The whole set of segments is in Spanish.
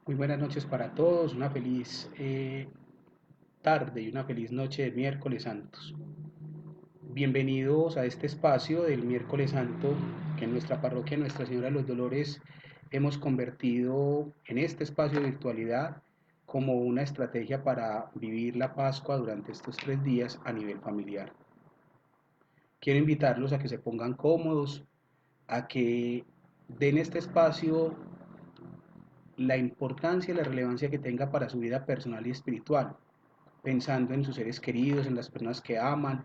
Muy buenas noches para todos, una feliz tarde y una feliz noche de miércoles santos. Bienvenidos a este espacio del miércoles santo que en nuestra parroquia Nuestra Señora de los Dolores hemos convertido en este espacio de virtualidad como una estrategia para vivir la Pascua durante estos 3 días a nivel familiar. Quiero invitarlos a que se pongan cómodos, a que den este espacio la importancia y la relevancia que tenga para su vida personal y espiritual, pensando en sus seres queridos, en las personas que aman,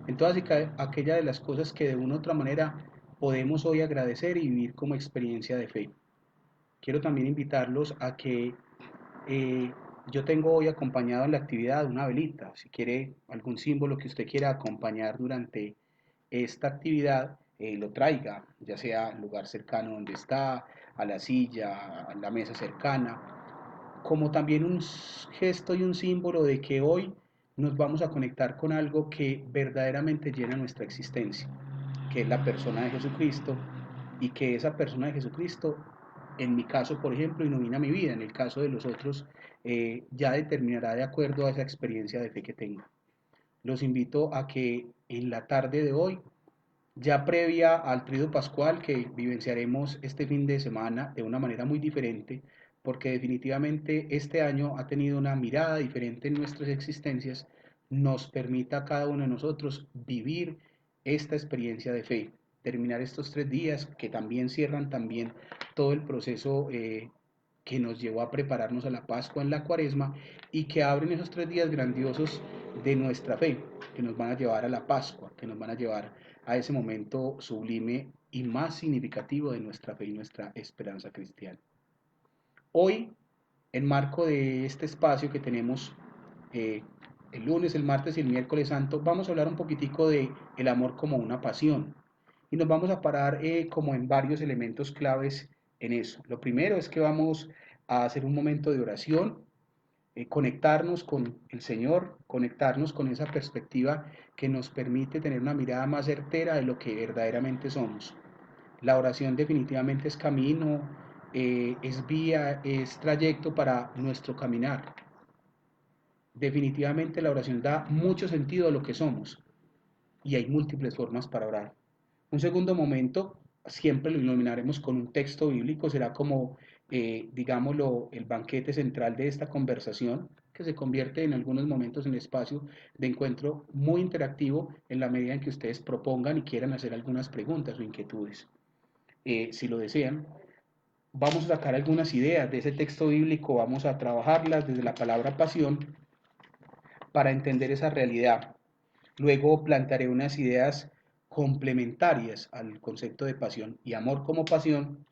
en todas aquellas de las cosas que de una u otra manera podemos hoy agradecer y vivir como experiencia de fe. Quiero también invitarlos a que eh, yo tengo hoy acompañado en la actividad una velita. Si quiere algún símbolo que usted quiera acompañar durante esta actividad, lo traiga, ya sea al lugar cercano donde está, a la silla, a la mesa cercana, como también un gesto y un símbolo de que hoy nos vamos a conectar con algo que verdaderamente llena nuestra existencia, que es la persona de Jesucristo, y que esa persona de Jesucristo, en mi caso, por ejemplo, ilumina mi vida, en el caso de los otros, ya determinará de acuerdo a esa experiencia de fe que tenga. Los invito a que en la tarde de hoy, ya previa al Tríodo Pascual que vivenciaremos este fin de semana de una manera muy diferente, porque definitivamente este año ha tenido una mirada diferente en nuestras existencias, nos permita a cada uno de nosotros vivir esta experiencia de fe, terminar estos 3 días que también cierran también todo el proceso que nos llevó a prepararnos a la Pascua en la Cuaresma y que abren esos 3 días grandiosos de nuestra fe, que nos van a llevar a la Pascua, que nos van a llevar a ese momento sublime y más significativo de nuestra fe y nuestra esperanza cristiana. Hoy, en marco de este espacio que tenemos eh, el lunes, el martes y el miércoles santo, vamos a hablar un poquitico de el amor como una pasión. Y nos vamos a parar como en varios elementos claves en eso. Lo primero es que vamos a hacer un momento de oración, conectarnos con el Señor, conectarnos con esa perspectiva que nos permite tener una mirada más certera de lo que verdaderamente somos. La oración definitivamente es camino, es vía, es trayecto para nuestro caminar. Definitivamente la oración da mucho sentido a lo que somos y hay múltiples formas para orar. Un segundo momento, siempre lo iluminaremos con un texto bíblico, será como, digámoslo, el banquete central de esta conversación, que se convierte en algunos momentos en espacio de encuentro muy interactivo en la medida en que ustedes propongan y quieran hacer algunas preguntas o inquietudes. Si lo desean, vamos a sacar algunas ideas de ese texto bíblico, vamos a trabajarlas desde la palabra pasión para entender esa realidad. Luego plantearé unas ideas complementarias al concepto de pasión y amor como pasión.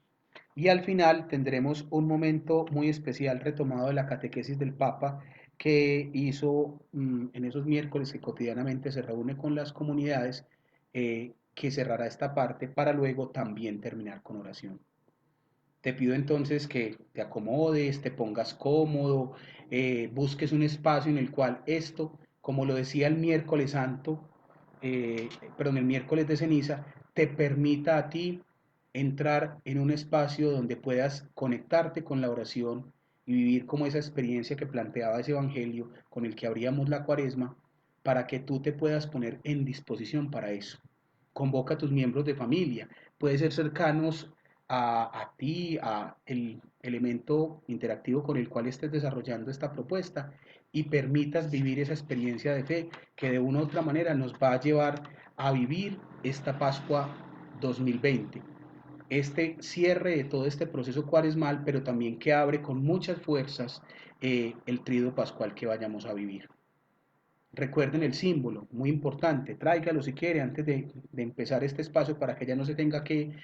Y al final tendremos un momento muy especial retomado de la catequesis del Papa que hizo en esos miércoles que cotidianamente se reúne con las comunidades, que cerrará esta parte para luego también terminar con oración. Te pido entonces que te acomodes, te pongas cómodo, busques un espacio en el cual esto, como lo decía el miércoles santo, perdón, el miércoles de ceniza, te permita a ti entrar en un espacio donde puedas conectarte con la oración y vivir como esa experiencia que planteaba ese evangelio con el que abríamos la cuaresma, para que tú te puedas poner en disposición para eso. Convoca a tus miembros de familia, puede ser cercanos a ti, a el elemento interactivo con el cual estés desarrollando esta propuesta y permitas vivir esa experiencia de fe que de una u otra manera nos va a llevar a vivir esta Pascua 2020. Este cierre de todo este proceso cuaresmal, pero también que abre con muchas fuerzas el trido pascual que vayamos a vivir. Recuerden el símbolo, muy importante, tráigalo si quiere antes de empezar este espacio para que ya no se tenga que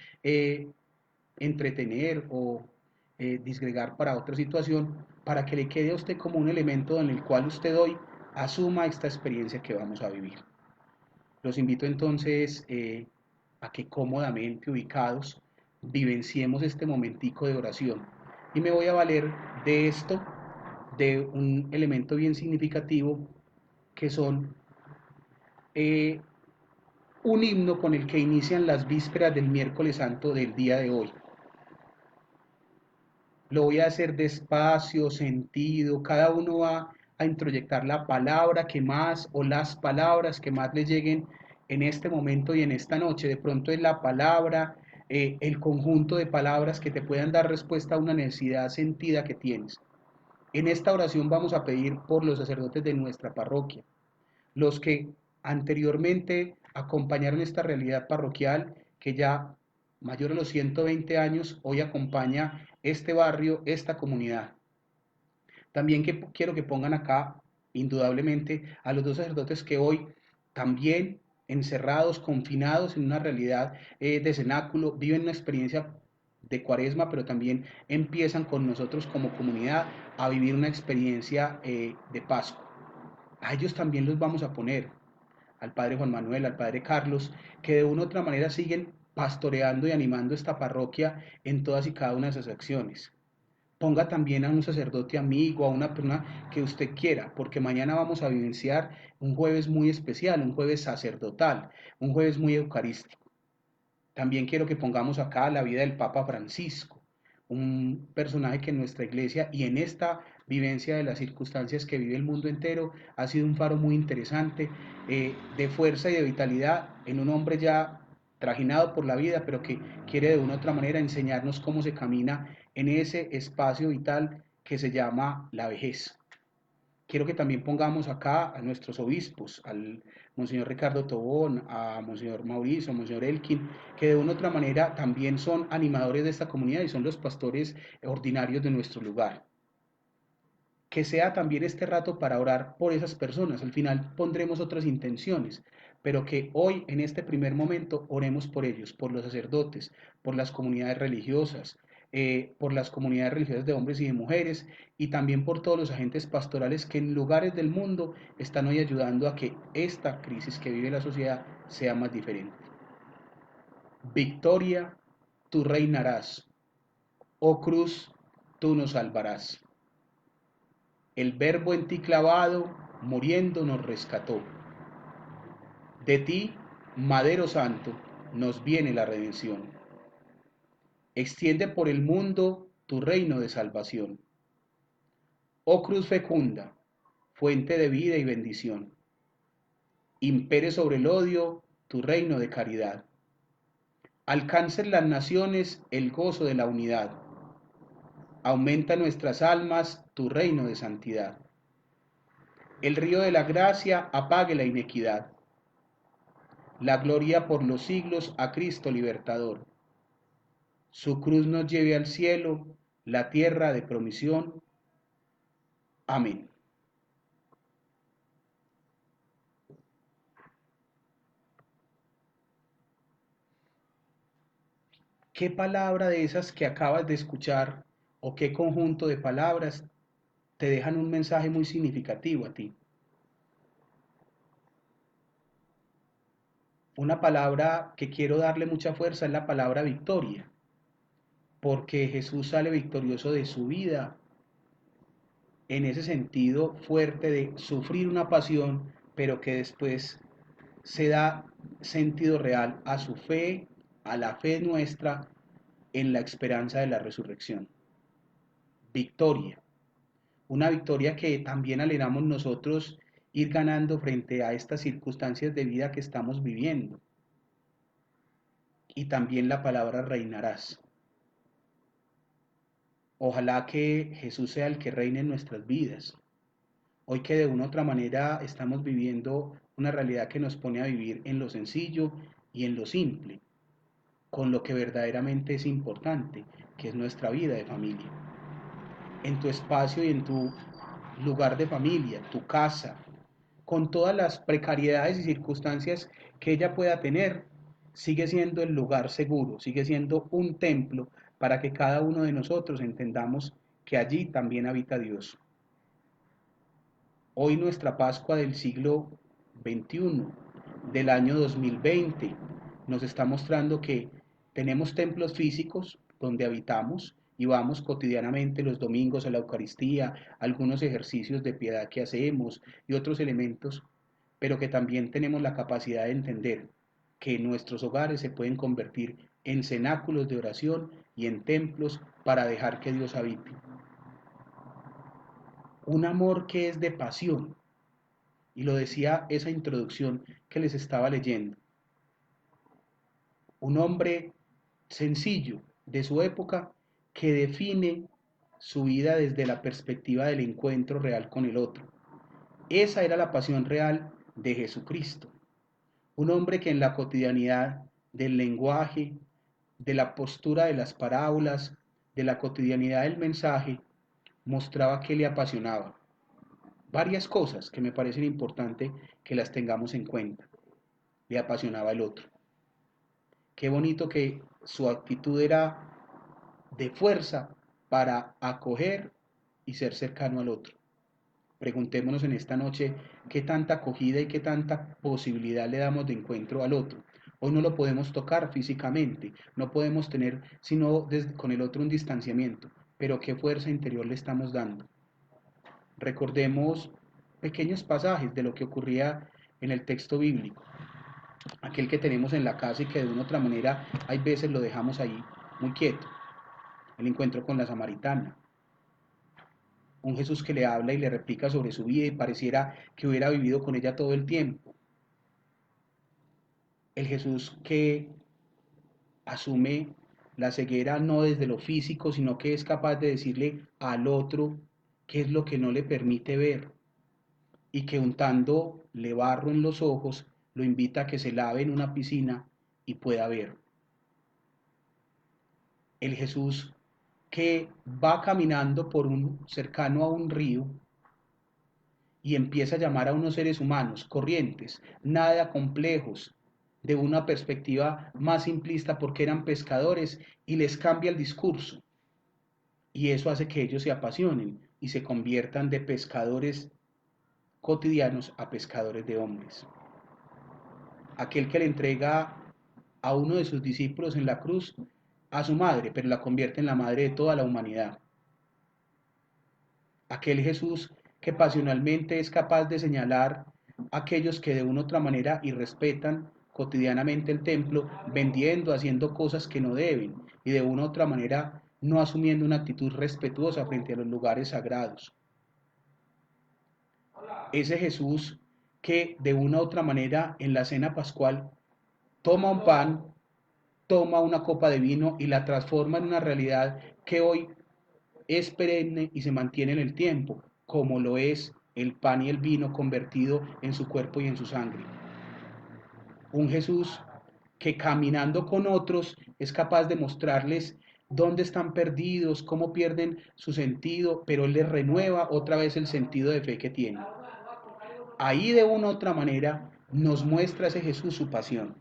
entretener o disgregar para otra situación, para que le quede a usted como un elemento en el cual usted hoy asuma esta experiencia que vamos a vivir. Los invito entonces a que cómodamente ubicados vivenciemos este momentico de oración. Y me voy a valer de esto, de un elemento bien significativo que son eh, un himno con el que inician las vísperas del miércoles santo del día de hoy. Lo voy a hacer despacio, sentido, cada uno va a introyectar la palabra que más o las palabras que más le lleguen en este momento y en esta noche. De pronto es la palabra, el conjunto de palabras que te puedan dar respuesta a una necesidad sentida que tienes. En esta oración vamos a pedir por los sacerdotes de nuestra parroquia, los que anteriormente acompañaron esta realidad parroquial, que ya mayor a los 120 años hoy acompaña este barrio, esta comunidad. También quiero que pongan acá, indudablemente, a los dos sacerdotes que hoy también encerrados, confinados en una realidad de cenáculo, viven una experiencia de cuaresma, pero también empiezan con nosotros como comunidad a vivir una experiencia de Pascua. A ellos también los vamos a poner, al padre Juan Manuel, al padre Carlos, que de una u otra manera siguen pastoreando y animando esta parroquia en todas y cada una de sus acciones. Ponga también a un sacerdote amigo, a una persona que usted quiera, porque mañana vamos a vivenciar un jueves muy especial, un jueves sacerdotal, un jueves muy eucarístico. También quiero que pongamos acá la vida del Papa Francisco, un personaje que en nuestra iglesia y en esta vivencia de las circunstancias que vive el mundo entero ha sido un faro muy interesante de fuerza y de vitalidad en un hombre ya trajinado por la vida, pero que quiere de una u otra manera enseñarnos cómo se camina en ese espacio vital que se llama la vejez. Quiero que también pongamos acá a nuestros obispos, al Monseñor Ricardo Tobón, a Monseñor Mauricio, a Monseñor Elkin, que de una u otra manera también son animadores de esta comunidad y son los pastores ordinarios de nuestro lugar. Que sea también este rato para orar por esas personas. Al final pondremos otras intenciones, pero que hoy, en este primer momento, oremos por ellos, por los sacerdotes, por las comunidades religiosas, por las comunidades religiosas de hombres y de mujeres, y también por todos los agentes pastorales que en lugares del mundo están hoy ayudando a que esta crisis que vive la sociedad sea más diferente. Victoria, tú reinarás. Oh cruz, tú nos salvarás. El Verbo en ti clavado, muriendo nos rescató. De ti, Madero Santo, nos viene la redención. Extiende por el mundo tu reino de salvación. Oh cruz fecunda, fuente de vida y bendición. Impere sobre el odio tu reino de caridad. Alcancen las naciones el gozo de la unidad. Aumenta nuestras almas tu reino de santidad. El río de la gracia apague la inequidad. La gloria por los siglos a Cristo libertador. Su cruz nos lleve al cielo, la tierra de promisión. Amén. ¿Qué palabra de esas que acabas de escuchar o qué conjunto de palabras te dejan un mensaje muy significativo a ti? Una palabra que quiero darle mucha fuerza es la palabra victoria, porque Jesús sale victorioso de su vida en ese sentido fuerte de sufrir una pasión, pero que después se da sentido real a su fe, a la fe nuestra en la esperanza de la resurrección. Victoria, una victoria que también alegramos nosotros ir ganando frente a estas circunstancias de vida que estamos viviendo. Y también la palabra reinarás. Ojalá que Jesús sea el que reine en nuestras vidas. Hoy que de una u otra manera estamos viviendo una realidad que nos pone a vivir en lo sencillo y en lo simple, con lo que verdaderamente es importante, que es nuestra vida de familia. En tu espacio y en tu lugar de familia, tu casa, con todas las precariedades y circunstancias que ella pueda tener, sigue siendo el lugar seguro, sigue siendo un templo para que cada uno de nosotros entendamos que allí también habita Dios. Hoy nuestra Pascua del siglo XXI, del año 2020, nos está mostrando que tenemos templos físicos donde habitamos y vamos cotidianamente los domingos a la Eucaristía, algunos ejercicios de piedad que hacemos y otros elementos, pero que también tenemos la capacidad de entender que nuestros hogares se pueden convertir en cenáculos de oración y en templos para dejar que Dios habite. Un amor que es de pasión, y lo decía esa introducción que les estaba leyendo. Un hombre sencillo de su época que define su vida desde la perspectiva del encuentro real con el otro. Esa era la pasión real de Jesucristo. Un hombre que en la cotidianidad del lenguaje, de la postura de las parábolas, de la cotidianidad del mensaje, mostraba que le apasionaba. Varias cosas que me parecen importantes que las tengamos en cuenta. Le apasionaba el otro. Qué bonito que su actitud era de fuerza para acoger y ser cercano al otro. Preguntémonos en esta noche qué tanta acogida y qué tanta posibilidad le damos de encuentro al otro. Hoy no lo podemos tocar físicamente, no podemos tener sino con el otro un distanciamiento, pero qué fuerza interior le estamos dando. Recordemos pequeños pasajes de lo que ocurría en el texto bíblico, aquel que tenemos en la casa y que de una u otra manera hay veces lo dejamos ahí muy quieto, el encuentro con la samaritana, un Jesús que le habla y le replica sobre su vida y pareciera que hubiera vivido con ella todo el tiempo, el Jesús que asume la ceguera no desde lo físico, sino que es capaz de decirle al otro qué es lo que no le permite ver, y que untándole barro en los ojos lo invita a que se lave en una piscina y pueda ver. El Jesús que va caminando cercano a un río y empieza a llamar a unos seres humanos corrientes, nada complejos, de una perspectiva más simplista porque eran pescadores, y les cambia el discurso. Y eso hace que ellos se apasionen y se conviertan de pescadores cotidianos a pescadores de hombres. Aquel que le entrega a uno de sus discípulos en la cruz a su madre, pero la convierte en la madre de toda la humanidad. Aquel Jesús que pasionalmente es capaz de señalar a aquellos que de una u otra manera irrespetan cotidianamente el templo, vendiendo, haciendo cosas que no deben, y de una u otra manera no asumiendo una actitud respetuosa frente a los lugares sagrados. Ese Jesús que de una u otra manera en la cena pascual toma un pan, toma una copa de vino y la transforma en una realidad que hoy es perenne y se mantiene en el tiempo, como lo es el pan y el vino convertido en su cuerpo y en su sangre. Un Jesús que caminando con otros es capaz de mostrarles dónde están perdidos, cómo pierden su sentido, pero Él les renueva otra vez el sentido de fe que tienen. Ahí de una u otra manera nos muestra ese Jesús su pasión.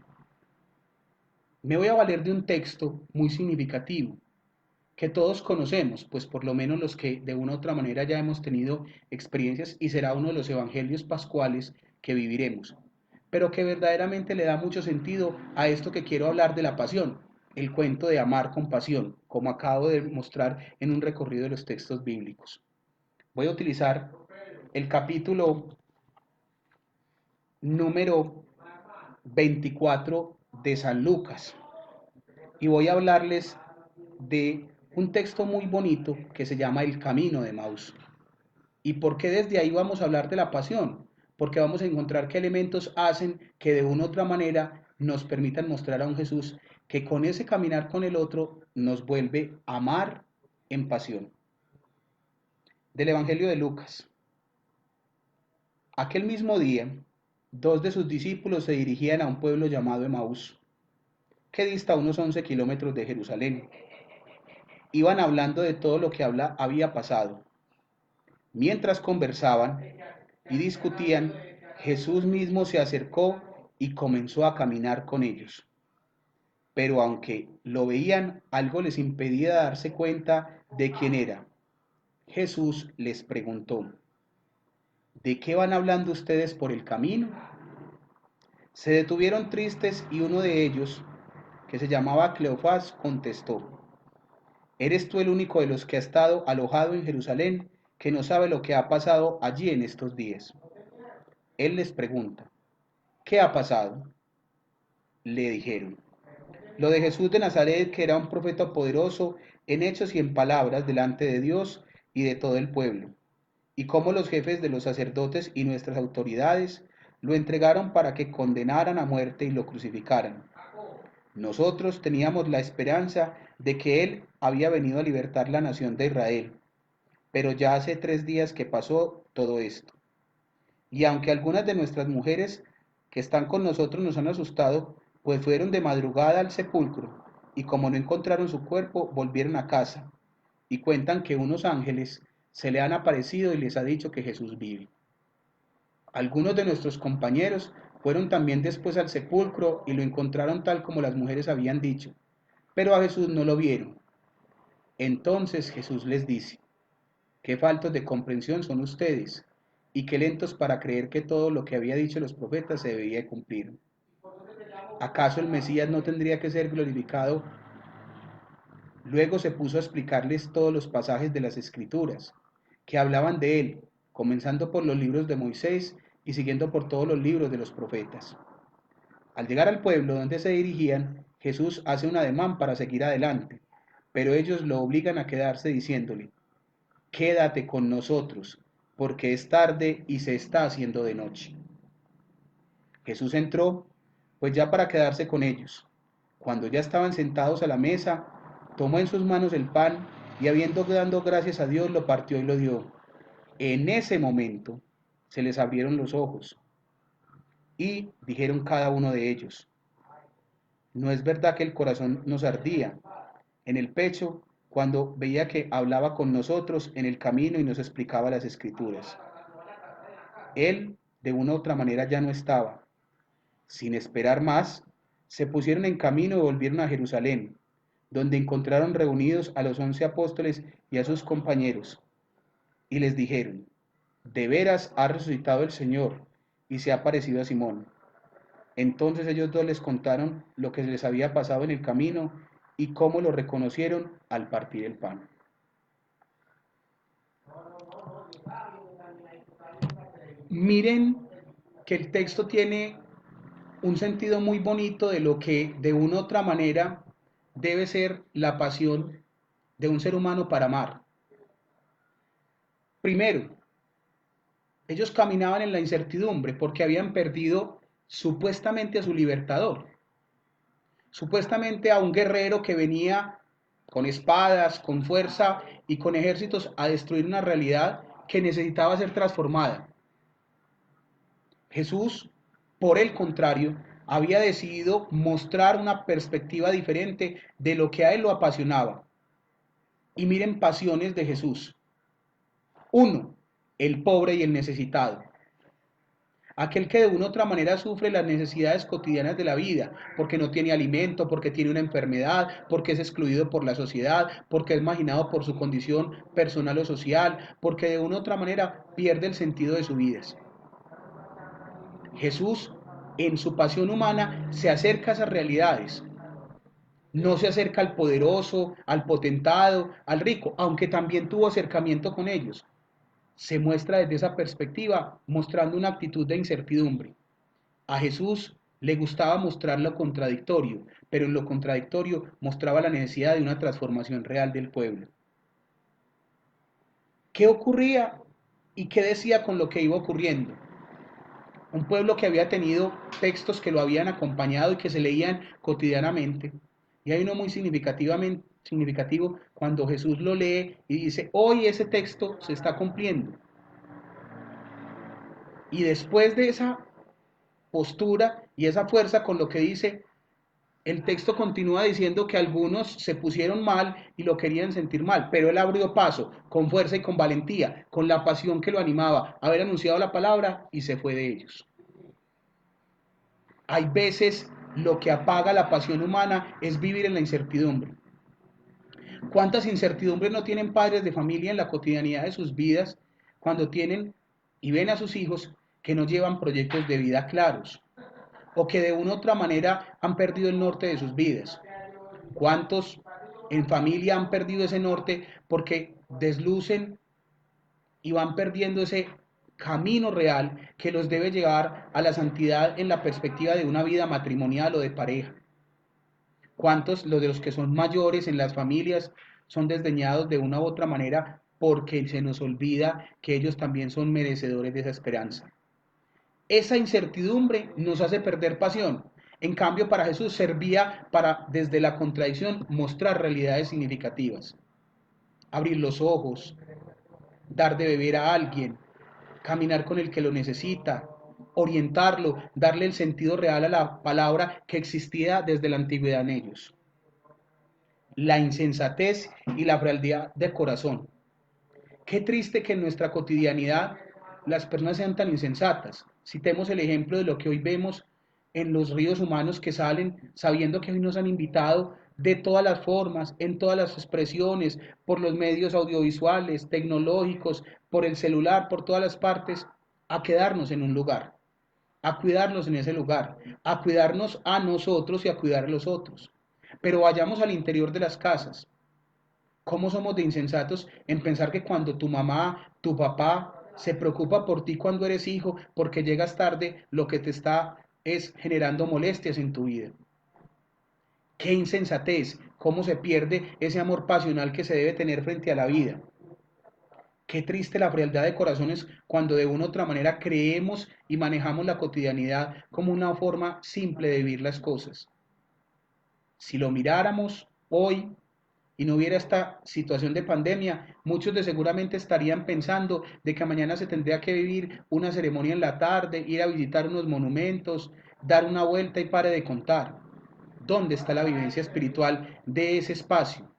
Me voy a valer de un texto muy significativo que todos conocemos, pues por lo menos los que de una u otra manera ya hemos tenido experiencias, y será uno de los evangelios pascuales que viviremos, pero que verdaderamente le da mucho sentido a esto que quiero hablar de la pasión, el cuento de amar con pasión, como acabo de mostrar en un recorrido de los textos bíblicos. Voy a utilizar el capítulo número 24 de San Lucas y voy a hablarles de un texto muy bonito que se llama El Camino de Emaús. ¿Y por qué desde ahí vamos a hablar de la pasión? Porque vamos a encontrar qué elementos hacen que de una u otra manera nos permitan mostrar a un Jesús que con ese caminar con el otro nos vuelve a amar en pasión. Del Evangelio de Lucas. Aquel mismo día, dos de sus discípulos se dirigían a un pueblo llamado Emaús, que dista unos 11 kilómetros de Jerusalén. Iban hablando de todo lo que había pasado. Mientras conversaban y discutían, Jesús mismo se acercó y comenzó a caminar con ellos. Pero aunque lo veían, algo les impedía darse cuenta de quién era. Jesús les preguntó: ¿de qué van hablando ustedes por el camino? Se detuvieron tristes y uno de ellos, que se llamaba Cleofás, contestó: ¿eres tú el único de los que ha estado alojado en Jerusalén que no sabe lo que ha pasado allí en estos días? Él les pregunta: ¿qué ha pasado? Le dijeron: lo de Jesús de Nazaret, que era un profeta poderoso en hechos y en palabras delante de Dios y de todo el pueblo, y cómo los jefes de los sacerdotes y nuestras autoridades lo entregaron para que condenaran a muerte y lo crucificaran. Nosotros teníamos la esperanza de que Él había venido a libertar la nación de Israel, pero ya hace 3 días que pasó todo esto. Y aunque algunas de nuestras mujeres que están con nosotros nos han asustado, pues fueron de madrugada al sepulcro, y como no encontraron su cuerpo, volvieron a casa, y cuentan que unos ángeles se le han aparecido y les ha dicho que Jesús vive. Algunos de nuestros compañeros fueron también después al sepulcro y lo encontraron tal como las mujeres habían dicho, pero a Jesús no lo vieron. Entonces Jesús les dice: qué faltos de comprensión son ustedes, y qué lentos para creer que todo lo que había dicho los profetas se debía cumplir. ¿Acaso el Mesías no tendría que ser glorificado? Luego se puso a explicarles todos los pasajes de las Escrituras que hablaban de él, comenzando por los libros de Moisés y siguiendo por todos los libros de los profetas. Al llegar al pueblo donde se dirigían, Jesús hace un ademán para seguir adelante, pero ellos lo obligan a quedarse diciéndole: quédate con nosotros, porque es tarde y se está haciendo de noche. Jesús entró, pues ya para quedarse con ellos. Cuando ya estaban sentados a la mesa, tomó en sus manos el pan y habiendo dado gracias a Dios, lo partió y lo dio. En ese momento se les abrieron los ojos y dijeron cada uno de ellos: ¿no es verdad que el corazón nos ardía en el pecho cuando veía que hablaba con nosotros en el camino y nos explicaba las escrituras? Él de una u otra manera ya no estaba. Sin esperar más, se pusieron en camino y volvieron a Jerusalén, donde encontraron reunidos a los 11 apóstoles y a sus compañeros, y les dijeron: de veras ha resucitado el Señor, y se ha parecido a Simón. Entonces ellos dos les contaron lo que les había pasado en el camino y cómo lo reconocieron al partir el pan. Miren que el texto tiene un sentido muy bonito de lo que de una u otra manera debe ser la pasión de un ser humano para amar. Primero, ellos caminaban en la incertidumbre porque habían perdido supuestamente a su libertador, supuestamente a un guerrero que venía con espadas, con fuerza y con ejércitos a destruir una realidad que necesitaba ser transformada. Jesús, por el contrario, había decidido mostrar una perspectiva diferente de lo que a él lo apasionaba. Y miren pasiones de Jesús. Uno, el pobre y el necesitado. Aquel que de una u otra manera sufre las necesidades cotidianas de la vida, porque no tiene alimento, porque tiene una enfermedad, porque es excluido por la sociedad, porque es marginado por su condición personal o social, porque de una u otra manera pierde el sentido de su vida. Jesús, en su pasión humana, se acerca a esas realidades. No se acerca al poderoso, al potentado, al rico, aunque también tuvo acercamiento con ellos. Se muestra desde esa perspectiva, mostrando una actitud de incertidumbre. A Jesús le gustaba mostrar lo contradictorio, pero en lo contradictorio mostraba la necesidad de una transformación real del pueblo. ¿Qué ocurría y qué decía con lo que iba ocurriendo? Un pueblo que había tenido textos que lo habían acompañado y que se leían cotidianamente. Y hay uno muy significativo cuando Jesús lo lee y dice: hoy ese texto se está cumpliendo. Y después de esa postura y esa fuerza con lo que dice, el texto continúa diciendo que algunos se pusieron mal y lo querían sentir mal, pero él abrió paso con fuerza y con valentía, con la pasión que lo animaba a haber anunciado la palabra, y se fue de ellos. Hay veces lo que apaga la pasión humana es vivir en la incertidumbre. ¿Cuántas incertidumbres no tienen padres de familia en la cotidianidad de sus vidas cuando tienen y ven a sus hijos que no llevan proyectos de vida claros o que de una u otra manera han perdido el norte de sus vidas? ¿Cuántos en familia han perdido ese norte porque deslucen y van perdiendo ese camino real que los debe llevar a la santidad en la perspectiva de una vida matrimonial o de pareja? ¿Cuántos los de los que son mayores en las familias son desdeñados de una u otra manera porque se nos olvida que ellos también son merecedores de esa esperanza? Esa incertidumbre nos hace perder pasión. En cambio, para Jesús servía para, desde la contradicción, mostrar realidades significativas. Abrir los ojos, dar de beber a alguien, caminar con el que lo necesita, orientarlo, darle el sentido real a la palabra que existía desde la antigüedad en ellos. La insensatez y la frialdad de corazón. Qué triste que en nuestra cotidianidad las personas sean tan insensatas. Citemos el ejemplo de lo que hoy vemos en los ríos humanos que salen sabiendo que hoy nos han invitado de todas las formas, en todas las expresiones, por los medios audiovisuales, tecnológicos, por el celular, por todas las partes, a quedarnos en un lugar, a cuidarnos en ese lugar, a cuidarnos a nosotros y a cuidar a los otros. Pero vayamos al interior de las casas. ¿Cómo somos de insensatos en pensar que cuando tu mamá, tu papá se preocupa por ti cuando eres hijo, porque llegas tarde, lo que te está es generando molestias en tu vida? Qué insensatez, cómo se pierde ese amor pasional que se debe tener frente a la vida. Qué triste la frialdad de corazones cuando de una u otra manera creemos y manejamos la cotidianidad como una forma simple de vivir las cosas. Si lo miráramos hoy y no hubiera esta situación de pandemia, muchos de seguramente estarían pensando de que mañana se tendría que vivir una ceremonia en la tarde, ir a visitar unos monumentos, dar una vuelta y pare de contar. ¿Dónde está la vivencia espiritual de ese espacio?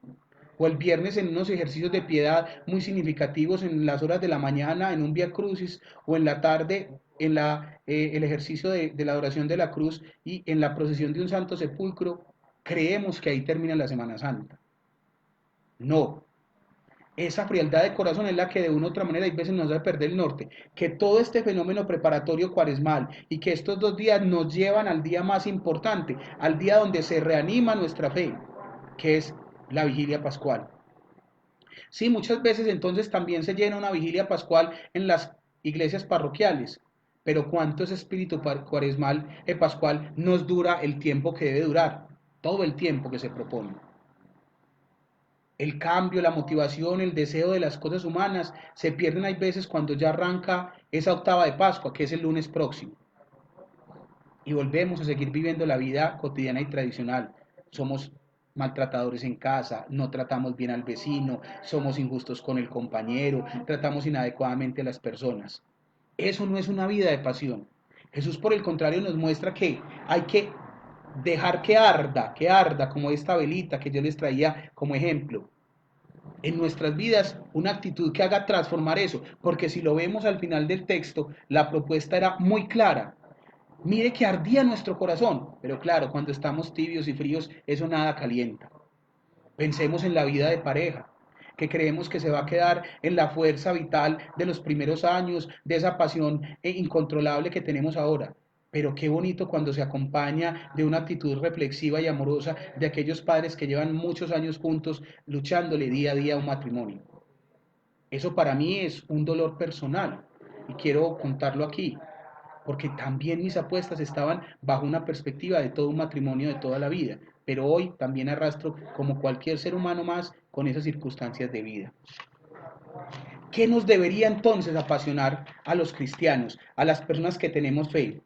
O el viernes en unos ejercicios de piedad muy significativos en las horas de la mañana, en un Vía Crucis, o en la tarde en el ejercicio de la adoración de la cruz y en la procesión de un Santo Sepulcro, creemos que ahí termina la Semana Santa. No, esa frialdad de corazón es la que de una u otra manera hay veces nos hace perder el norte. Que todo este fenómeno preparatorio cuaresmal y que estos 2 días nos llevan al día más importante, al día donde se reanima nuestra fe, que es la vigilia pascual. Sí, muchas veces entonces también se llena una vigilia pascual en las iglesias parroquiales, pero ¿cuánto ese espíritu cuaresmal pascual nos dura el tiempo que debe durar? Todo el tiempo que se propone. El cambio, la motivación, el deseo de las cosas humanas se pierden hay veces cuando ya arranca esa octava de Pascua, que es el lunes próximo. Y volvemos a seguir viviendo la vida cotidiana y tradicional. Somos maltratadores en casa, no tratamos bien al vecino, somos injustos con el compañero, tratamos inadecuadamente a las personas. Eso no es una vida de pasión. Jesús, por el contrario, nos muestra que hay que dejar que arda como esta velita que yo les traía como ejemplo en nuestras vidas, una actitud que haga transformar eso, porque si lo vemos al final del texto, la propuesta era muy clara. Mire que ardía nuestro corazón, pero claro, cuando estamos tibios y fríos, eso nada calienta. Pensemos en la vida de pareja, que creemos que se va a quedar en la fuerza vital de los primeros años, de esa pasión incontrolable que tenemos ahora. Pero qué bonito cuando se acompaña de una actitud reflexiva y amorosa de aquellos padres que llevan muchos años juntos luchándole día a día a un matrimonio. Eso para mí es un dolor personal y quiero contarlo aquí, porque también mis apuestas estaban bajo una perspectiva de todo un matrimonio de toda la vida, pero hoy también arrastro como cualquier ser humano más con esas circunstancias de vida. ¿Qué nos debería entonces apasionar a los cristianos, a las personas que tenemos fe?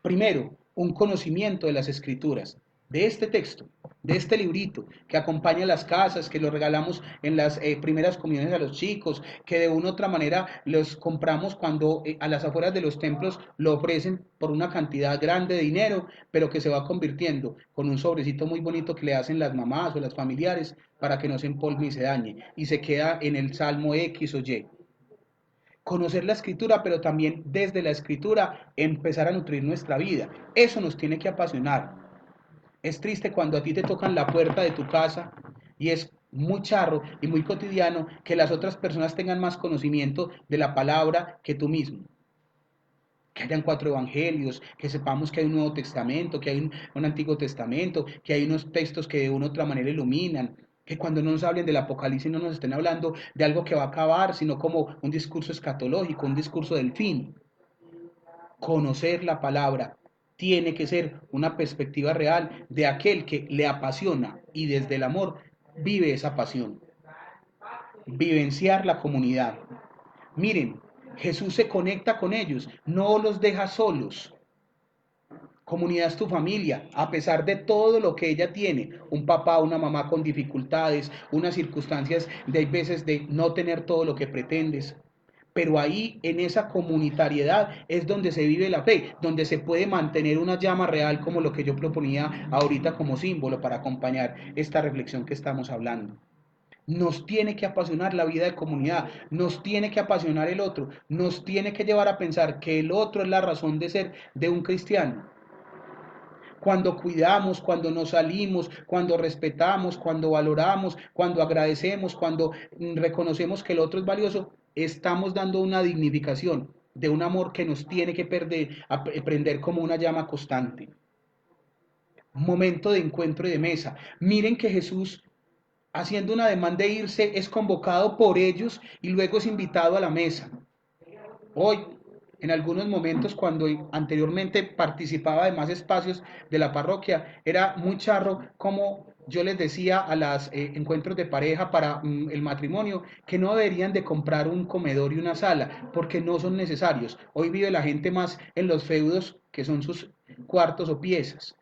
Primero, un conocimiento de las escrituras, de este texto, de este librito que acompaña las casas, que lo regalamos en las primeras comuniones a los chicos, que de una u otra manera los compramos cuando a las afueras de los templos lo ofrecen por una cantidad grande de dinero, pero que se va convirtiendo con un sobrecito muy bonito que le hacen las mamás o las familiares para que no se empolve y se dañe, y se queda en el Salmo X o Y. Conocer la escritura, pero también desde la escritura empezar a nutrir nuestra vida. Eso nos tiene que apasionar. Es triste cuando a ti te tocan la puerta de tu casa y es muy charro y muy cotidiano que las otras personas tengan más conocimiento de la palabra que tú mismo. Que hayan 4 evangelios, que sepamos que hay un Nuevo Testamento, que hay un Antiguo Testamento, que hay unos textos que de una u otra manera iluminan, que cuando no nos hablen del Apocalipsis no nos estén hablando de algo que va a acabar, sino como un discurso escatológico, un discurso del fin. Conocer la palabra, tiene que ser una perspectiva real de aquel que le apasiona y desde el amor vive esa pasión. Vivenciar la comunidad. Miren, Jesús se conecta con ellos, no los deja solos. Comunidad es tu familia, a pesar de todo lo que ella tiene, un papá, una mamá con dificultades, unas circunstancias de hay veces de no tener todo lo que pretendes. Pero ahí, en esa comunitariedad, es donde se vive la fe, donde se puede mantener una llama real como lo que yo proponía ahorita como símbolo para acompañar esta reflexión que estamos hablando. Nos tiene que apasionar la vida de comunidad, nos tiene que apasionar el otro, nos tiene que llevar a pensar que el otro es la razón de ser de un cristiano. Cuando cuidamos, cuando nos salimos, cuando respetamos, cuando valoramos, cuando agradecemos, cuando reconocemos que el otro es valioso, estamos dando una dignificación de un amor que nos tiene que prender como una llama constante. Momento de encuentro y de mesa. Miren que Jesús, haciendo una demanda de irse, es convocado por ellos y luego es invitado a la mesa. Hoy, en algunos momentos, cuando anteriormente participaba de más espacios de la parroquia, era muy charro como yo les decía a los encuentros de pareja para el matrimonio que no deberían de comprar un comedor y una sala porque no son necesarios. Hoy vive la gente más en los feudos que son sus cuartos o piezas.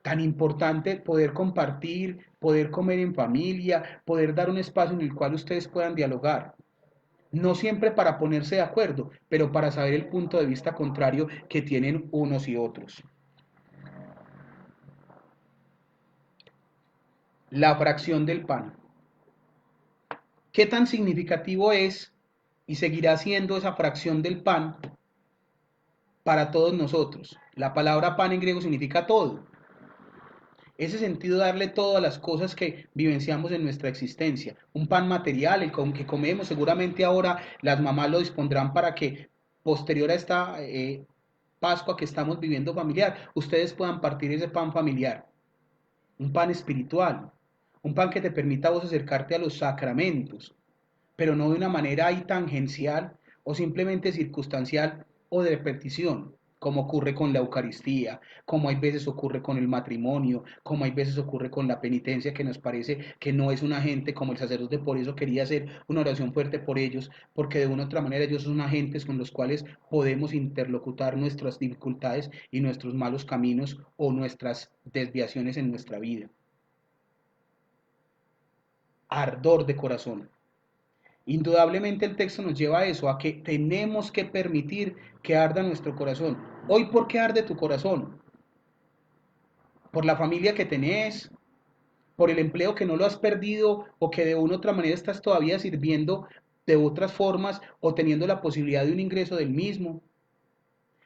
Tan importante poder compartir, poder comer en familia, poder dar un espacio en el cual ustedes puedan dialogar. No siempre para ponerse de acuerdo, pero para saber el punto de vista contrario que tienen unos y otros. La fracción del pan. ¿Qué tan significativo es y seguirá siendo esa fracción del pan para todos nosotros? La palabra pan en griego significa todo. Ese sentido de darle todo a las cosas que vivenciamos en nuestra existencia. Un pan material, el que comemos, seguramente ahora las mamás lo dispondrán para que posterior a esta Pascua que estamos viviendo familiar, ustedes puedan partir ese pan familiar. Un pan espiritual, un pan que te permita a vos acercarte a los sacramentos, pero no de una manera ahí tangencial o simplemente circunstancial o de repetición, como ocurre con la Eucaristía, como hay veces ocurre con el matrimonio, como hay veces ocurre con la penitencia, que nos parece que no es un agente como el sacerdote. Por eso quería hacer una oración fuerte por ellos, porque de una u otra manera ellos son agentes con los cuales podemos interlocutar nuestras dificultades y nuestros malos caminos o nuestras desviaciones en nuestra vida. Ardor de corazón. Indudablemente el texto nos lleva a eso, a que tenemos que permitir que arda nuestro corazón. Hoy, ¿por qué arde tu corazón? ¿Por la familia que tenés? ¿Por el empleo que no lo has perdido o que de una u otra manera estás todavía sirviendo de otras formas o teniendo la posibilidad de un ingreso del mismo?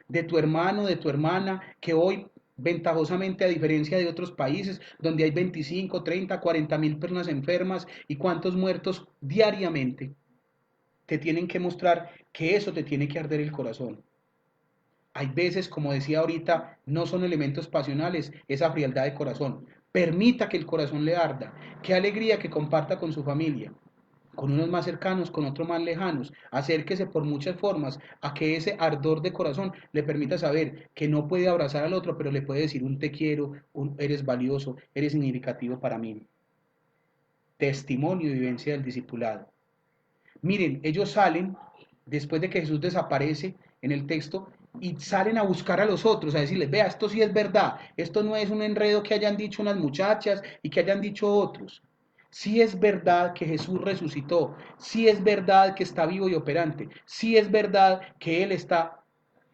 ¿De tu hermano, de tu hermana, que hoy ventajosamente, a diferencia de otros países donde hay 25, 30, 40.000 personas enfermas y cuántos muertos diariamente? Te tienen que mostrar que eso te tiene que arder el corazón. Hay veces, como decía ahorita, no son elementos pasionales, esa frialdad de corazón. Permita que el corazón le arda. Qué alegría que comparta con su familia, con unos más cercanos, con otros más lejanos. Acérquese por muchas formas a que ese ardor de corazón le permita saber que no puede abrazar al otro, pero le puede decir un te quiero, un eres valioso, eres significativo para mí. Testimonio y vivencia del discipulado. Miren, ellos salen después de que Jesús desaparece en el texto y salen a buscar a los otros, a decirles, vea, esto sí es verdad, esto no es un enredo que hayan dicho unas muchachas y que hayan dicho otros. Sí es verdad que Jesús resucitó, sí es verdad que está vivo y operante, sí es verdad que Él está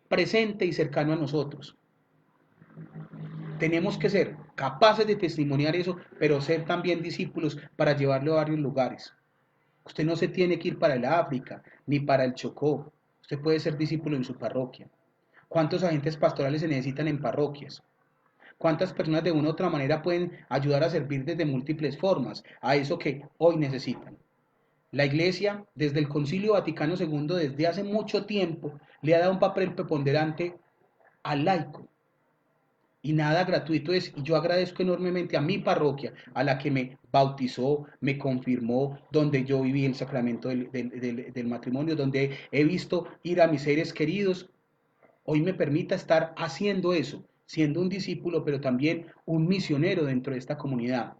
presente y cercano a nosotros. Tenemos que ser capaces de testimoniar eso, pero ser también discípulos para llevarlo a varios lugares. Usted no se tiene que ir para el África ni para el Chocó. Usted puede ser discípulo en su parroquia. ¿Cuántos agentes pastorales se necesitan en parroquias? ¿Cuántas personas de una u otra manera pueden ayudar a servir desde múltiples formas a eso que hoy necesitan? La Iglesia, desde el Concilio Vaticano II, desde hace mucho tiempo, le ha dado un papel preponderante al laico. Y nada gratuito es, y yo agradezco enormemente a mi parroquia, a la que me bautizó, me confirmó, donde yo viví el sacramento del matrimonio, donde he visto ir a mis seres queridos hoy me permita estar haciendo eso, siendo un discípulo, pero también un misionero dentro de esta comunidad,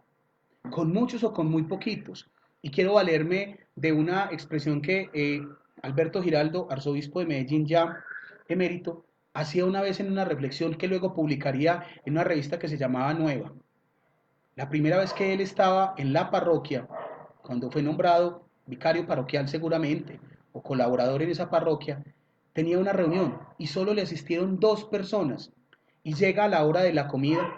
con muchos o con muy poquitos. Y quiero valerme de una expresión que Alberto Giraldo, arzobispo de Medellín ya emérito, hacía una vez en una reflexión que luego publicaría en una revista que se llamaba Nueva. La primera vez que él estaba en la parroquia, cuando fue nombrado vicario parroquial seguramente, o colaborador en esa parroquia, tenía una reunión y solo le asistieron 2 personas. Y llega a la hora de la comida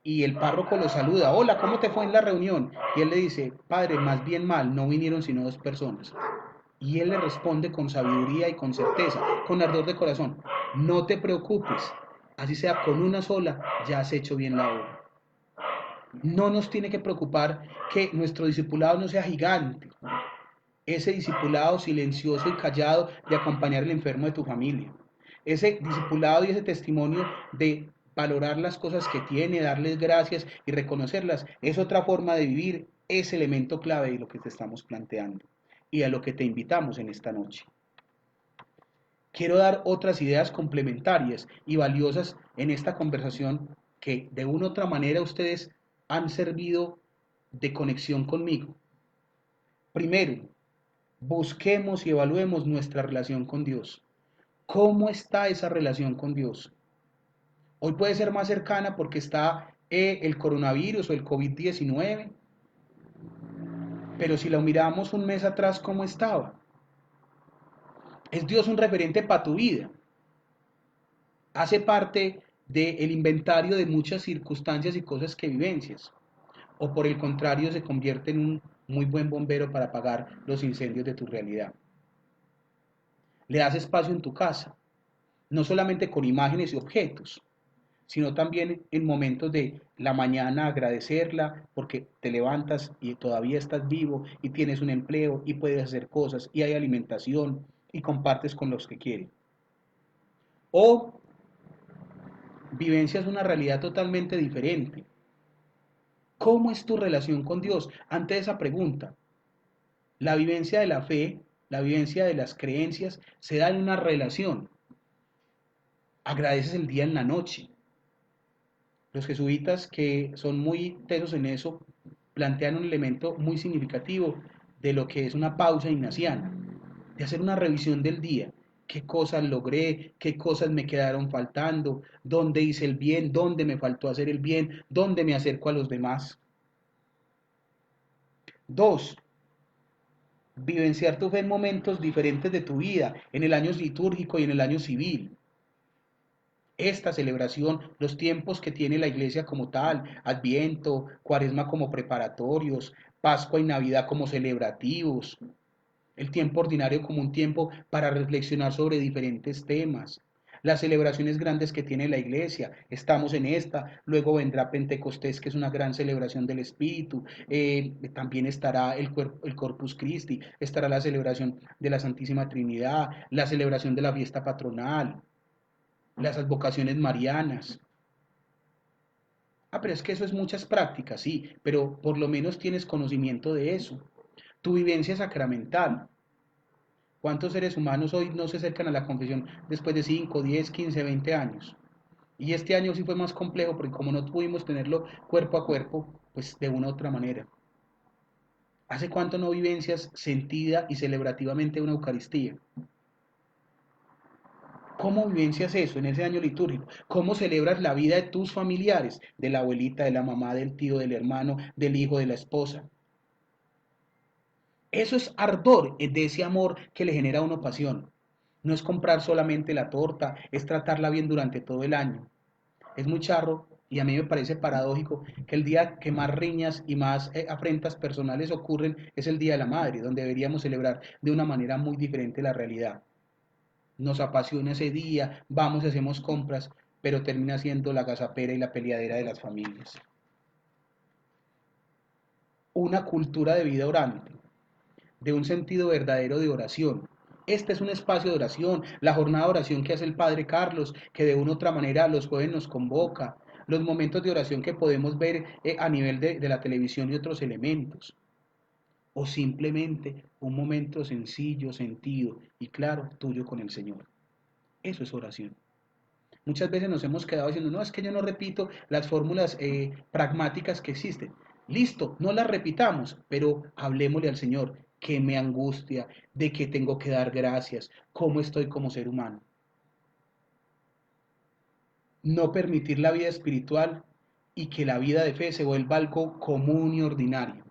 y el párroco lo saluda, hola, ¿cómo te fue en la reunión? Y él le dice, padre, más bien mal, no vinieron sino 2 personas. Y él le responde con sabiduría y con certeza, con ardor de corazón, no te preocupes, así sea con una sola, ya has hecho bien la obra. No nos tiene que preocupar que nuestro discipulado no sea gigante, ese discipulado silencioso y callado de acompañar al enfermo de tu familia, ese discipulado y ese testimonio de valorar las cosas que tiene, darles gracias y reconocerlas, es otra forma de vivir ese elemento clave de lo que te estamos planteando y a lo que te invitamos en esta noche. Quiero dar otras ideas complementarias y valiosas en esta conversación que de una u otra manera ustedes han servido de conexión conmigo. Primero, busquemos y evaluemos nuestra relación con Dios. ¿Cómo está esa relación con Dios? Hoy puede ser más cercana porque está el coronavirus o el COVID-19, pero si la miramos un mes atrás, ¿cómo estaba? ¿Es Dios un referente para tu vida? ¿Hace parte del inventario de muchas circunstancias y cosas que vivencias? ¿O por el contrario se convierte en un muy buen bombero para apagar los incendios de tu realidad? ¿Le das espacio en tu casa? No solamente con imágenes y objetos, sino también en momentos de la mañana agradecerla porque te levantas y todavía estás vivo y tienes un empleo y puedes hacer cosas y hay alimentación y compartes con los que quieren. O vivencias una realidad totalmente diferente. ¿Cómo es tu relación con Dios? Ante esa pregunta, la vivencia de la fe, la vivencia de las creencias, se da en una relación. Agradeces el día en la noche. Los jesuitas, que son muy tesos en eso, plantean un elemento muy significativo de lo que es una pausa ignaciana, de hacer una revisión del día. ¿Qué cosas logré? ¿Qué cosas me quedaron faltando? ¿Dónde hice el bien? ¿Dónde me faltó hacer el bien? ¿Dónde me acerco a los demás? Dos, vivenciar tu fe en momentos diferentes de tu vida, en el año litúrgico y en el año civil. Esta celebración, los tiempos que tiene la iglesia como tal, Adviento, Cuaresma como preparatorios, Pascua y Navidad como celebrativos, el tiempo ordinario como un tiempo para reflexionar sobre diferentes temas, las celebraciones grandes que tiene la iglesia, estamos en esta, luego vendrá Pentecostés, que es una gran celebración del Espíritu, también estará el Corpus Christi, estará la celebración de la Santísima Trinidad, la celebración de la fiesta patronal, las advocaciones marianas. Ah, pero es que eso es muchas prácticas, sí, pero por lo menos tienes conocimiento de eso. Tu vivencia sacramental. ¿Cuántos seres humanos hoy no se acercan a la confesión después de 5, 10, 15, 20 años? Y este año sí fue más complejo porque como no pudimos tenerlo cuerpo a cuerpo, pues de una u otra manera. ¿Hace cuánto no vivencias sentida y celebrativamente una Eucaristía? ¿Cómo vivencias eso en ese año litúrgico? ¿Cómo celebras la vida de tus familiares? De la abuelita, de la mamá, del tío, del hermano, del hijo, de la esposa. Eso es ardor de ese amor que le genera a uno pasión. No es comprar solamente la torta, es tratarla bien durante todo el año. Es muy charro y a mí me parece paradójico que el día que más riñas y más afrentas personales ocurren es el Día de la Madre, donde deberíamos celebrar de una manera muy diferente la realidad. Nos apasiona ese día, vamos y hacemos compras, pero termina siendo la gazapera y la peleadera de las familias. Una cultura de vida orante, de un sentido verdadero de oración. Este es un espacio de oración, la jornada de oración que hace el Padre Carlos, que de una u otra manera los jueves nos convoca, los momentos de oración que podemos ver a nivel de la televisión y otros elementos, o simplemente un momento sencillo, sentido y claro tuyo con el Señor. Eso es oración. Muchas veces nos hemos quedado diciendo, no, es que yo no repito las fórmulas pragmáticas que existen. Listo, no las repitamos, pero hablemosle al Señor, qué me angustia, de qué tengo que dar gracias, cómo estoy como ser humano. No permitir la vida espiritual y que la vida de fe se vuelva algo común y ordinario.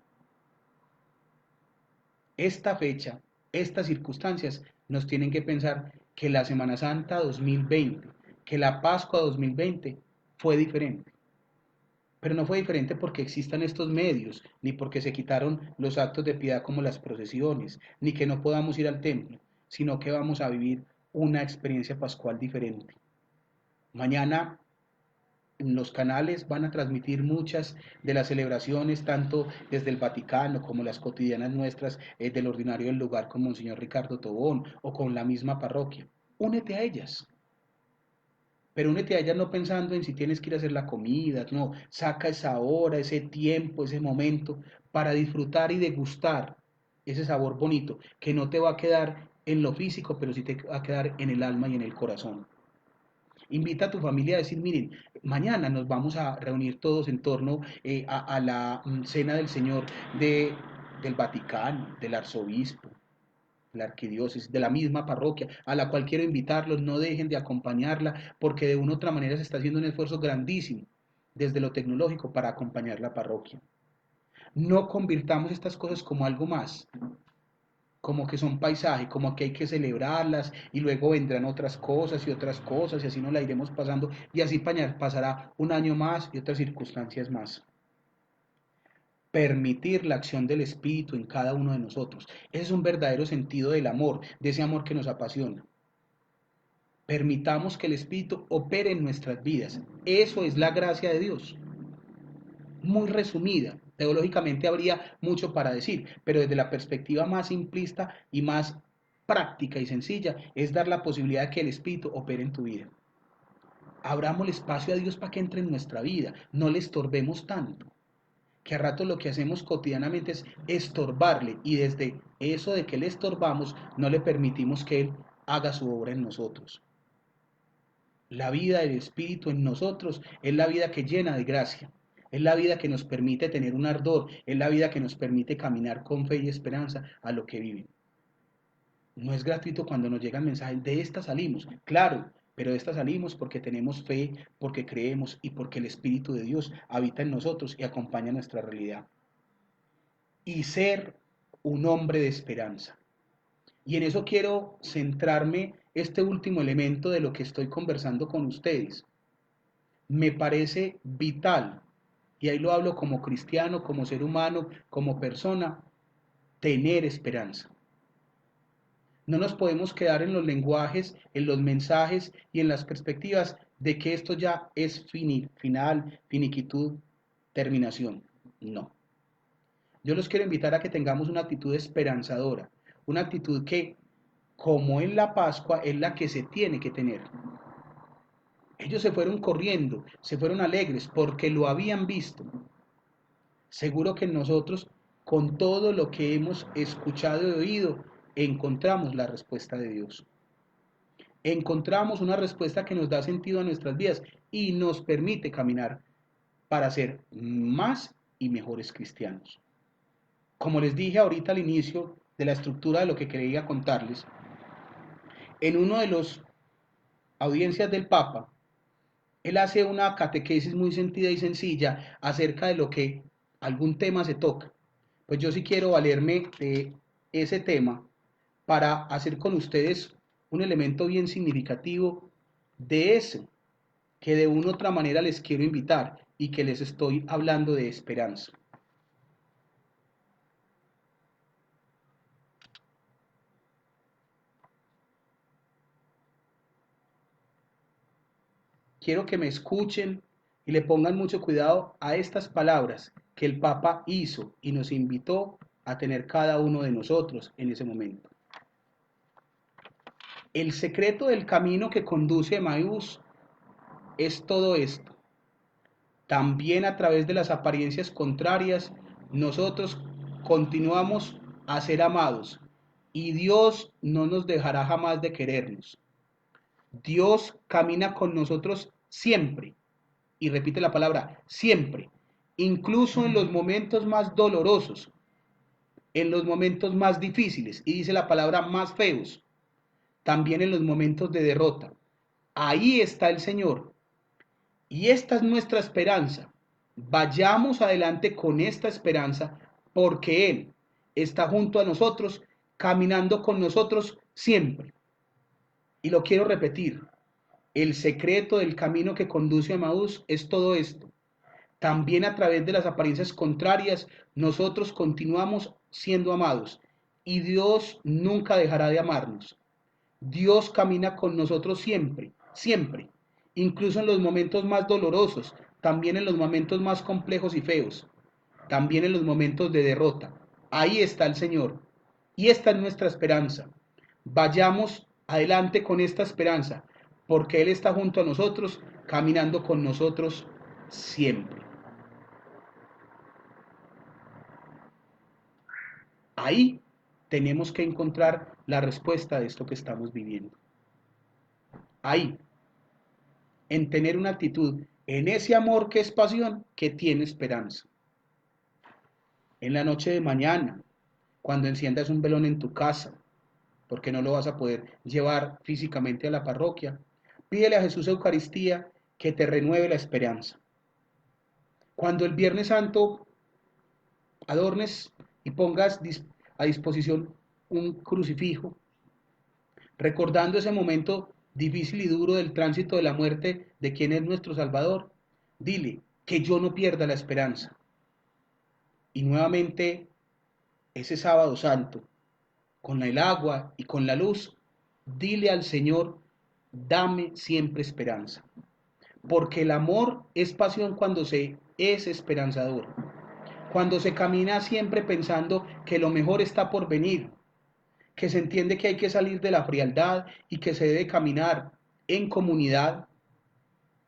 Esta fecha, estas circunstancias nos tienen que pensar que la Semana Santa 2020, que la Pascua 2020 fue diferente. Pero no fue diferente porque existan estos medios, ni porque se quitaron los actos de piedad como las procesiones, ni que no podamos ir al templo, sino que vamos a vivir una experiencia pascual diferente. Mañana los canales van a transmitir muchas de las celebraciones, tanto desde el Vaticano como las cotidianas nuestras del ordinario del lugar con Monseñor Ricardo Tobón o con la misma parroquia. Únete a ellas, pero únete a ellas no pensando en si tienes que ir a hacer la comida, no, saca esa hora, ese tiempo, ese momento para disfrutar y degustar ese sabor bonito que no te va a quedar en lo físico, pero sí te va a quedar en el alma y en el corazón. Invita a tu familia a decir, miren, mañana nos vamos a reunir todos en torno a la cena del Señor del Vaticano, del arzobispo, la arquidiócesis, de la misma parroquia, a la cual quiero invitarlos, no dejen de acompañarla, porque de una u otra manera se está haciendo un esfuerzo grandísimo desde lo tecnológico para acompañar la parroquia. No convirtamos estas cosas como algo más, como que son paisaje, como que hay que celebrarlas y luego vendrán otras cosas y así nos la iremos pasando y así pasará un año más y otras circunstancias más. Permitir la acción del Espíritu en cada uno de nosotros. Ese es un verdadero sentido del amor, de ese amor que nos apasiona. Permitamos que el Espíritu opere en nuestras vidas. Eso es la gracia de Dios. Muy resumida. Teológicamente habría mucho para decir, pero desde la perspectiva más simplista y más práctica y sencilla es dar la posibilidad de que el Espíritu opere en tu vida. Abramos el espacio a Dios para que entre en nuestra vida, no le estorbemos tanto, que a rato lo que hacemos cotidianamente es estorbarle y desde eso de que le estorbamos no le permitimos que Él haga su obra en nosotros. La vida del Espíritu en nosotros es la vida que llena de gracia, es la vida que nos permite tener un ardor, es la vida que nos permite caminar con fe y esperanza a lo que viven. No es gratuito cuando nos llegan mensajes, de esta salimos, claro, pero de esta salimos porque tenemos fe, porque creemos y porque el Espíritu de Dios habita en nosotros y acompaña nuestra realidad. Y ser un hombre de esperanza. Y en eso quiero centrarme este último elemento de lo que estoy conversando con ustedes. Me parece vital, y ahí lo hablo como cristiano, como ser humano, como persona, tener esperanza. No nos podemos quedar en los lenguajes, en los mensajes y en las perspectivas de que esto ya es final, finiquitud, terminación. No. Yo los quiero invitar a que tengamos una actitud esperanzadora, una actitud que, como en la Pascua, es la que se tiene que tener. Ellos se fueron corriendo, se fueron alegres porque lo habían visto. Seguro que nosotros, con todo lo que hemos escuchado y oído, encontramos la respuesta de Dios. Encontramos una respuesta que nos da sentido a nuestras vidas y nos permite caminar para ser más y mejores cristianos. Como les dije ahorita al inicio de la estructura de lo que quería contarles, en uno de los audiencias del Papa, él hace una catequesis muy sentida y sencilla acerca de lo que algún tema se toca. Pues yo sí quiero valerme de ese tema para hacer con ustedes un elemento bien significativo de eso que de una u otra manera les quiero invitar y que les estoy hablando de esperanza. Quiero que me escuchen y le pongan mucho cuidado a estas palabras que el Papa hizo y nos invitó a tener cada uno de nosotros en ese momento. El secreto del camino que conduce a Emaús es todo esto. También a través de las apariencias contrarias, nosotros continuamos a ser amados y Dios no nos dejará jamás de querernos. Dios camina con nosotros siempre. Y repite la palabra, siempre. Incluso en los momentos más dolorosos, en los momentos más difíciles. Y dice la palabra más feos. También en los momentos de derrota. Ahí está el Señor. Y esta es nuestra esperanza. Vayamos adelante con esta esperanza porque Él está junto a nosotros, caminando con nosotros siempre. Y lo quiero repetir, el secreto del camino que conduce a Maús es todo esto. También a través de las apariencias contrarias, nosotros continuamos siendo amados y Dios nunca dejará de amarnos. Dios camina con nosotros siempre, siempre, incluso en los momentos más dolorosos, también en los momentos más complejos y feos, también en los momentos de derrota. Ahí está el Señor y esta es nuestra esperanza. Vayamos adelante con esta esperanza, porque Él está junto a nosotros, caminando con nosotros siempre. Ahí tenemos que encontrar la respuesta de esto que estamos viviendo. Ahí, en tener una actitud, en ese amor que es pasión, que tiene esperanza. En la noche de mañana, cuando enciendas un velón en tu casa, porque no lo vas a poder llevar físicamente a la parroquia, pídele a Jesús Eucaristía que te renueve la esperanza. Cuando el Viernes Santo adornes y pongas a disposición un crucifijo, recordando ese momento difícil y duro del tránsito de la muerte de quien es nuestro Salvador, dile que yo no pierda la esperanza. Y nuevamente, ese sábado santo, con el agua y con la luz, dile al Señor, dame siempre esperanza. Porque el amor es pasión cuando se es esperanzador, cuando se camina siempre pensando que lo mejor está por venir, que se entiende que hay que salir de la frialdad y que se debe caminar en comunidad,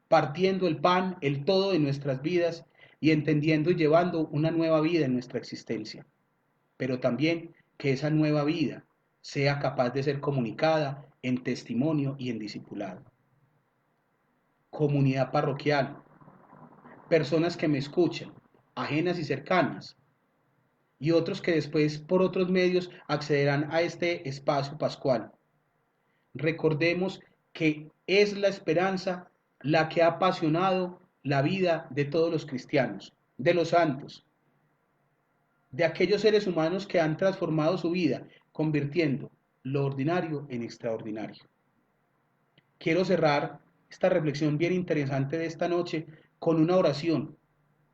partiendo el pan, el todo de nuestras vidas y entendiendo y llevando una nueva vida en nuestra existencia. Pero también que esa nueva vida sea capaz de ser comunicada en testimonio y en discipulado. Comunidad parroquial, personas que me escuchan, ajenas y cercanas, y otros que después por otros medios accederán a este espacio pascual. Recordemos que es la esperanza la que ha apasionado la vida de todos los cristianos, de los santos, de aquellos seres humanos que han transformado su vida, convirtiendo lo ordinario en extraordinario. Quiero cerrar esta reflexión bien interesante de esta noche con una oración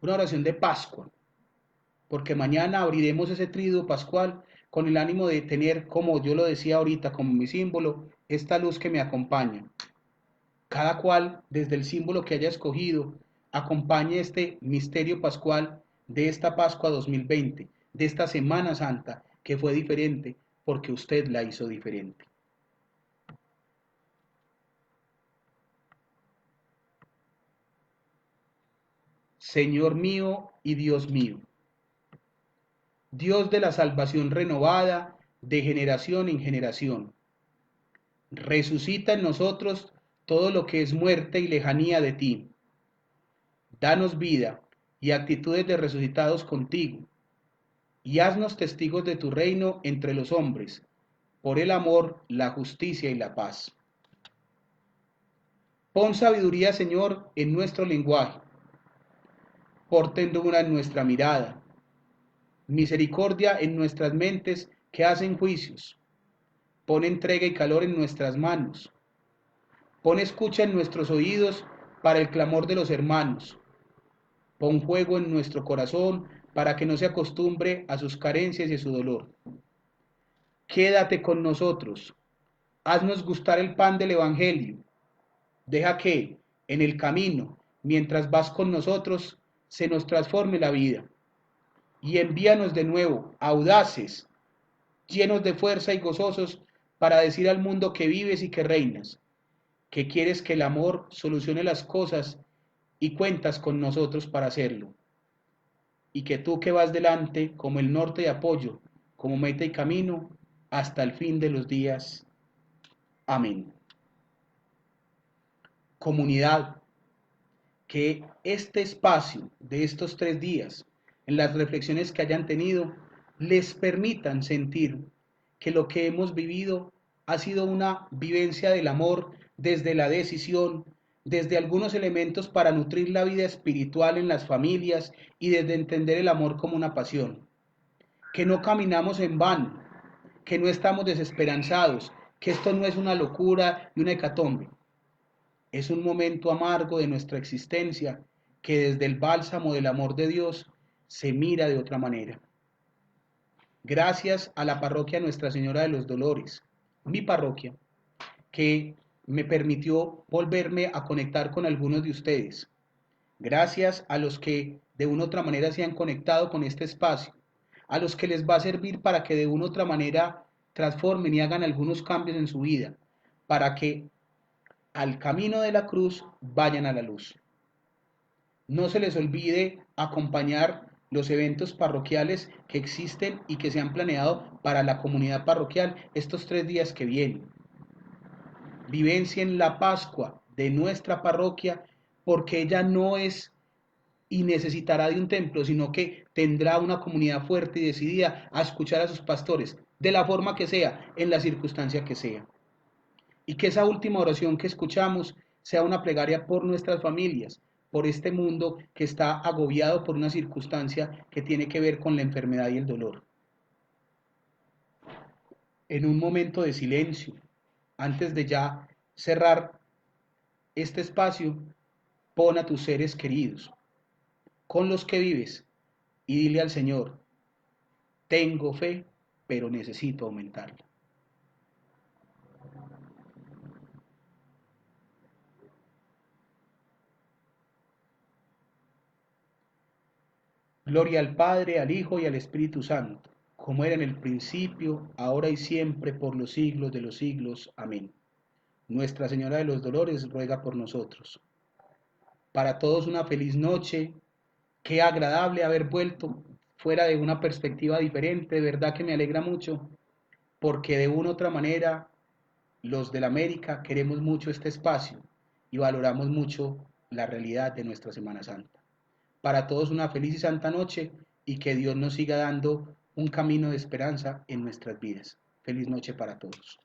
de Pascua, porque mañana abriremos ese tríduo pascual con el ánimo de tener, como yo lo decía ahorita, como mi símbolo, esta luz que me acompaña. Cada cual, desde el símbolo que haya escogido, acompañe este misterio pascual de esta Pascua 2020, de esta Semana Santa, que fue diferente porque usted la hizo diferente. Señor mío y Dios mío, Dios de la salvación renovada de generación en generación, resucita en nosotros todo lo que es muerte y lejanía de ti. Danos vida y actitudes de resucitados contigo, y haznos testigos de tu reino entre los hombres, por el amor, la justicia y la paz. Pon sabiduría, Señor, en nuestro lenguaje, por ternura en nuestra mirada, misericordia en nuestras mentes que hacen juicios. Pon entrega y calor en nuestras manos. Pon escucha en nuestros oídos para el clamor de los hermanos. Pon fuego en nuestro corazón para que no se acostumbre a sus carencias y a su dolor. Quédate con nosotros. Haznos gustar el pan del Evangelio. Deja que, en el camino, mientras vas con nosotros, se nos transforme la vida. Y envíanos de nuevo, audaces, llenos de fuerza y gozosos, para decir al mundo que vives y que reinas, que quieres que el amor solucione las cosas y cuentas con nosotros para hacerlo. Y que tú que vas delante como el norte de apoyo, como meta y camino, hasta el fin de los días. Amén. comunidad, que este espacio de estos 3 días, en las reflexiones que hayan tenido, les permitan sentir que lo que hemos vivido ha sido una vivencia del amor desde la decisión, desde algunos elementos para nutrir la vida espiritual en las familias y desde entender el amor como una pasión. Que no caminamos en vano, que no estamos desesperanzados, que esto no es una locura y una hecatombe. Es un momento amargo de nuestra existencia que desde el bálsamo del amor de Dios se mira de otra manera. Gracias a la parroquia Nuestra Señora de los Dolores, mi parroquia, que me permitió volverme a conectar con algunos de ustedes. Gracias a los que de una u otra manera se han conectado con este espacio, a los que les va a servir para que de una u otra manera transformen y hagan algunos cambios en su vida, para que al camino de la cruz vayan a la luz. No se les olvide acompañar los eventos parroquiales que existen y que se han planeado para la comunidad parroquial estos 3 días que vienen. Vivencien la Pascua de nuestra parroquia, porque ella no es y necesitará de un templo, sino que tendrá una comunidad fuerte y decidida a escuchar a sus pastores, de la forma que sea, en la circunstancia que sea. Y que esa última oración que escuchamos sea una plegaria por nuestras familias, por este mundo que está agobiado por una circunstancia que tiene que ver con la enfermedad y el dolor. En un momento de silencio, antes de ya cerrar este espacio, pon a tus seres queridos, con los que vives, y dile al Señor: tengo fe, pero necesito aumentarla. Gloria al Padre, al Hijo y al Espíritu Santo, como era en el principio, ahora y siempre, por los siglos de los siglos. Amén. Nuestra Señora de los Dolores ruega por nosotros. Para todos una feliz noche. Qué agradable haber vuelto fuera de una perspectiva diferente. De verdad que me alegra mucho, porque de una u otra manera los del América queremos mucho este espacio y valoramos mucho la realidad de nuestra Semana Santa. Para todos una feliz y santa noche, y que Dios nos siga dando un camino de esperanza en nuestras vidas. Feliz noche para todos.